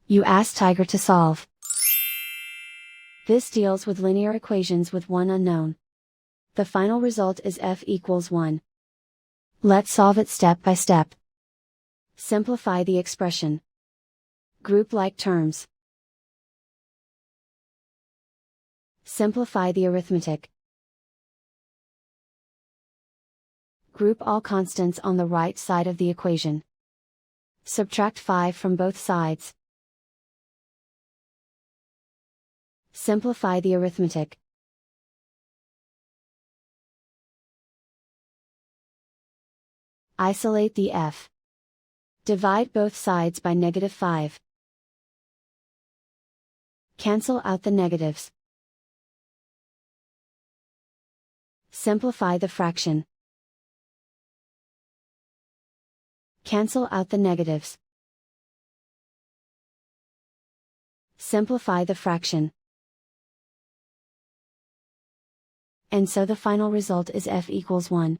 You ask Tiger to solve. This deals with linear equations with one unknown. The final result is f equals 1. Let's solve it step by step. Simplify the expression. Group like terms. Simplify the arithmetic. Group all constants on the right side of the equation. Subtract 5 from both sides. Simplify the arithmetic. Isolate the f. Divide both sides by -5. Cancel out the negatives. Simplify the fraction. Cancel out the negatives. Simplify the fraction. And so the final result is f equals 1.